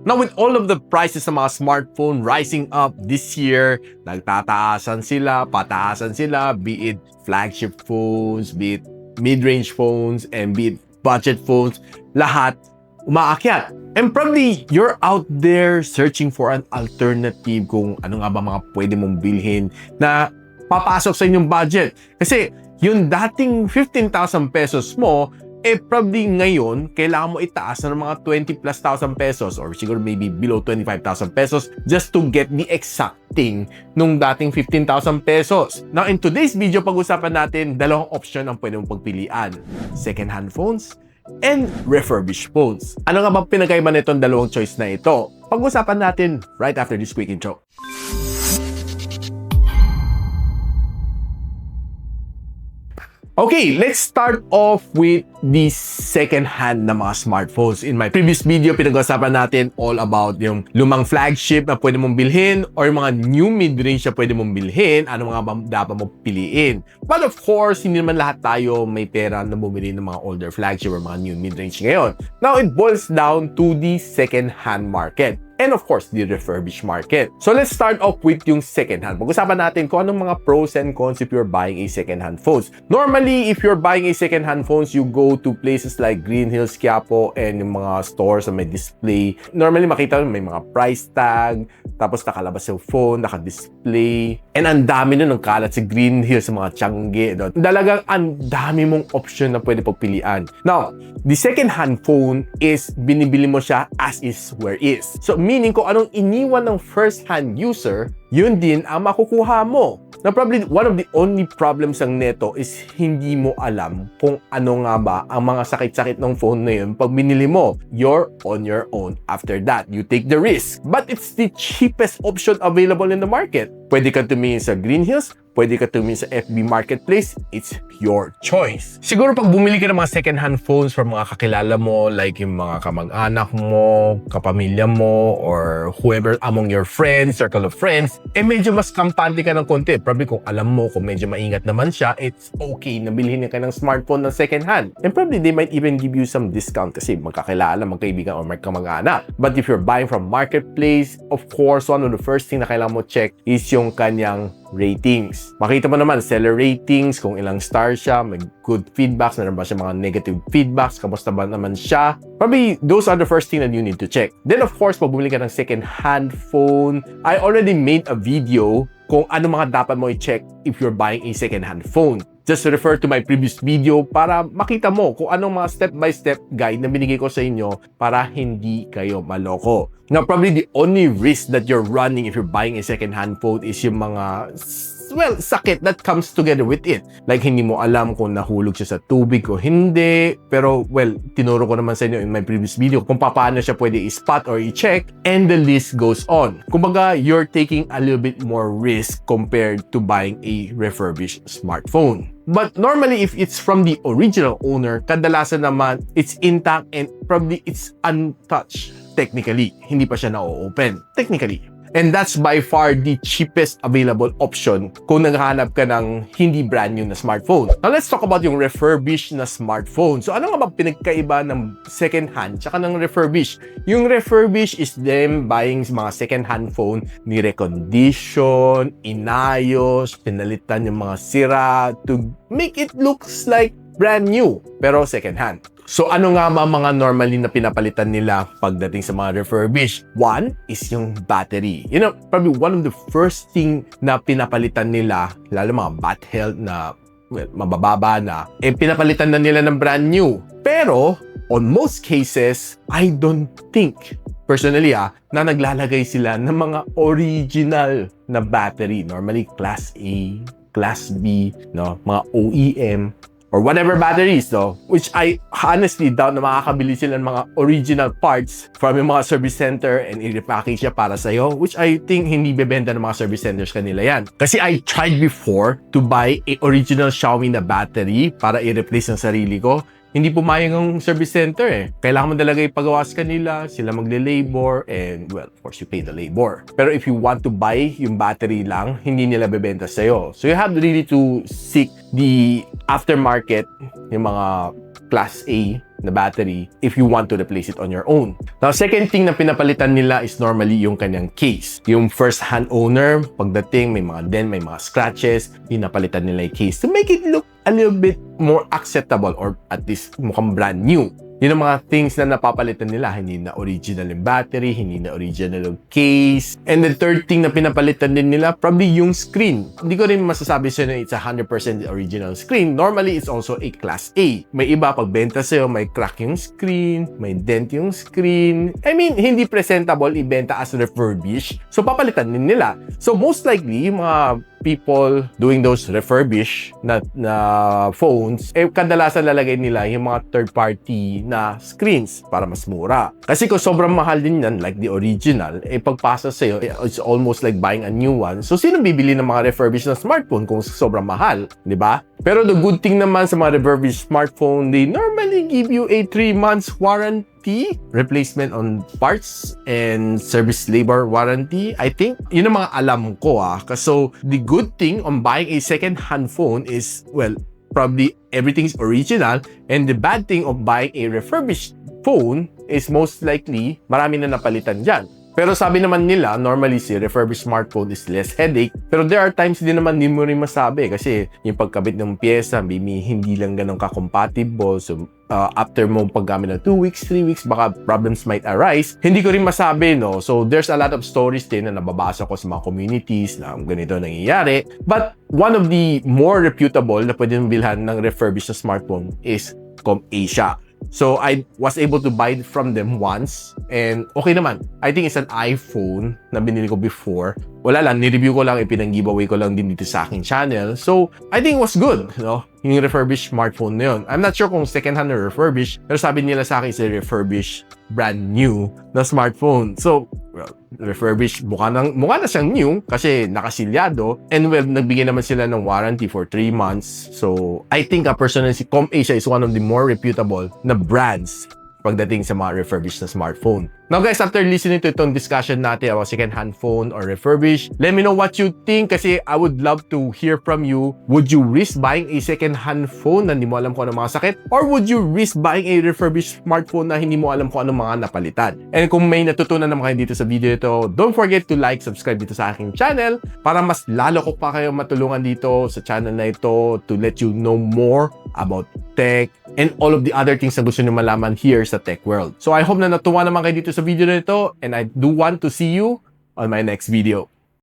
Now, with all of the prices sa mga smartphone rising up this year, nagtataasan sila, pataasan sila, be it flagship phones, be it mid-range phones, and be it budget phones, lahat umaakyat. And probably you're out there searching for an alternative kung ano nga ba mga pwede mong bilhin na papasok sa inyong budget. Kasi yung dating 15,000 pesos mo, probably ngayon, kailangan mo itaas na ng mga 20,000+ pesos or siguro maybe below 25,000 pesos just to get the exact thing nung dating 15,000 pesos. Now, in today's video, pag-usapan natin dalawang option ang pwede mong pagpilian. Second-hand phones and refurbished phones. Ano nga ba pinagkaiba nitong dalawang choice na ito? Pag-usapan natin right after this quick intro. Okay, let's start off with the second-hand na mga smartphones. In my previous video, pinag-usapan natin all about yung lumang flagship na pwede mong bilhin or yung mga new mid-range na pwede mong bilhin, ano mga dapat mong piliin. But of course, hindi naman lahat tayo may pera na bumili ng mga older flagship or mga new mid-range ngayon. Now, it boils down to the second-hand market. And of course, the refurbished market. So let's start off with yung second-hand. Pag-usapan natin kung anong mga pros and cons if you're buying a second-hand phones. Normally, if you're buying a second-hand phones, you go to places like Green Hills, Quiapo, and yung mga stores na may display. Normally, makita mo may mga price tag, tapos nakalabas yung phone, naka-display. And ang dami nun ng kalat sa Green Hills, sa mga Tiangge. Dalagang ang dami mong option na pwede pagpilian. Now, the second-hand phone is binibili mo siya as is where is. So, meaning kung anong iniwan ng first-hand user, yun din ang makukuha mo. Now, probably one of the only problems ng neto is hindi mo alam kung ano nga ba ang mga sakit-sakit ng phone na yun pag binili mo. You're on your own after that. You take the risk. But it's the cheapest option available in the market. Pwede ka tumingin sa Green Hills, pwede ka tumingin sa FB Marketplace. It's your choice. Siguro pag bumili ka ng mga second-hand phones from mga kakilala mo, like yung mga kamag-anak mo, kapamilya mo, or whoever among your friends, circle of friends, medyo mas kampante ka ng konti. Probably kung alam mo, kung medyo maingat naman siya, it's okay na bilhin ka ng smartphone na second-hand. And probably they might even give you some discount kasi magkakilala, magkaibigan, or kamag-anak. But if you're buying from Marketplace, of course, one of the first thing na kailangan mo check is yung kanyang ratings. Makita mo naman, seller ratings, kung ilang stars siya, may good feedbacks, meron ba siya mga negative feedbacks, kamusta ba naman siya. Probably, those are the first thing that you need to check. Then, of course, pag bumili ka ng second-hand phone, I already made a video kung ano mga dapat mo i-check if you're buying a second-hand phone. Just refer to my previous video para makita mo kung anong mga step-by-step guide na binigay ko sa inyo para hindi kayo maloko. Now, probably the only risk that you're running if you're buying a second-hand phone is yung mga, well, sakit that comes together with it. Like, hindi mo alam kung nahulog siya sa tubig o hindi. Pero, well, tinuro ko naman sa inyo in my previous video kung paano siya pwede i-spot or i-check. And the list goes on. Kumbaga, you're taking a little bit more risk compared to buying a refurbished smartphone. But normally, if it's from the original owner, kadalasan naman, it's intact and probably it's untouched. Technically, hindi pa siya na-open. Technically. And that's by far the cheapest available option kung naghahanap ka ng hindi brand new na smartphone. Now, let's talk about yung refurbished na smartphone. So, ano nga ba pinagkaiba ng second-hand tsaka ng refurbished? Yung refurbished is them buying mga second-hand phone, ni-recondition, inayos, pinalitan yung mga sira to make it looks like brand new, pero second-hand. So, ano nga mga normally na pinapalitan nila pagdating sa mga refurbished? One is yung battery. You know, probably one of the first thing na pinapalitan nila, lalo mga bat health na, well, mabababa na, pinapalitan na nila ng brand new. Pero, on most cases, I don't think, personally na naglalagay sila ng mga original na battery. Normally, Class A, Class B, no, mga OEM, or whatever batteries, which I honestly doubt na makakabili sila ng mga original parts from yung mga service center and i-repackage siya para sa'yo, which I think hindi bebenta ng mga service centers kanila yan. Kasi I tried before to buy a original Xiaomi na battery para i-replace ng sarili ko. Hindi pumayag ang service center eh. Kailangan mo talaga ipagawa sa kanila, sila magle-labor, and well, of course, you pay the labor. Pero if you want to buy yung battery lang, hindi nila bebenta sa'yo. So you have really to seek the aftermarket, yung mga Class A na battery if you want to replace it on your own. Now, second thing na pinapalitan nila is normally yung kanyang case. Yung first-hand owner, pagdating may mga dent, may mga scratches, pinapalitan nila yung case to make it look a little bit more acceptable or at least mukhang brand new. Yun ang mga things na napapalitan nila. Hindi na original yung battery, hindi na original yung case. And the third thing na pinapalitan din nila, probably yung screen. Hindi ko rin masasabi sa'yo na it's 100% original screen. Normally, it's also a Class A. May iba, pag benta sa'yo, may crack yung screen, may dent yung screen. I mean, hindi presentable, ibenta as refurbished. So, papalitan din nila. So, most likely, yung mga people doing those refurbished na phones, kadalasan lalagay nila yung mga third-party na screens para mas mura. Kasi kung sobrang mahal din yan, like the original, pagpasa sa'yo, it's almost like buying a new one. So, sino bibili ng mga refurbished na smartphone kung sobrang mahal? Di ba? Pero the good thing naman sa mga refurbished smartphone, they normally give you a 3 months warranty, replacement on parts, and service labor warranty. I think, yun ang mga alam ko So, the good thing on buying a second-hand phone is, well, probably everything's original, and the bad thing of buying a refurbished phone is most likely marami na napalitan dyan. Pero sabi naman nila, normally si refurbished smartphone is less headache. Pero there are times din naman hindi mo rin masabi kasi yung pagkabit ng pyesa, maybe hindi lang ganun ka-compatible. So, after mo paggamit ng 2 weeks, 3 weeks, baka problems might arise. Hindi ko rin masabi, no? So, there's a lot of stories din na nababasa ko sa mga communities na ganito nangyayari. But one of the more reputable na pwede mong bilhan ng refurbished na smartphone is CompAsia. So, I was able to buy it from them once and okay naman. I think it's an iPhone na binili ko before. Wala lang, ni-review ko lang, ipinang-giveaway ko lang din dito sa aking channel. So, I think it was good, no? Yung refurbished smartphone na yun. I'm not sure kung second-hand or refurbished, pero sabi nila sa akin is a refurbished brand new na smartphone. So, well, refurbished, mukha na siyang new kasi nakasilyado. And well, nagbigay naman sila ng warranty for 3 months. So, I think personally, si CompAsia is one of the more reputable na brands pagdating sa mga refurbished na smartphone. Now guys, after listening to itong discussion natin about second-hand phone or refurbished, let me know what you think kasi I would love to hear from you. Would you risk buying a second-hand phone na hindi mo alam kung ano mga sakit? Or would you risk buying a refurbished smartphone na hindi mo alam kung ano mga napalitan? And kung may natutunan naman kayo dito sa video ito, don't forget to like, subscribe dito sa aking channel para mas lalo ko pa kayo matulungan dito sa channel na ito to let you know more about tech and all of the other things na gusto nyo malaman here sa tech world. So I hope na natuwa naman kayo dito sa video na ito and I do want to see you on my next video.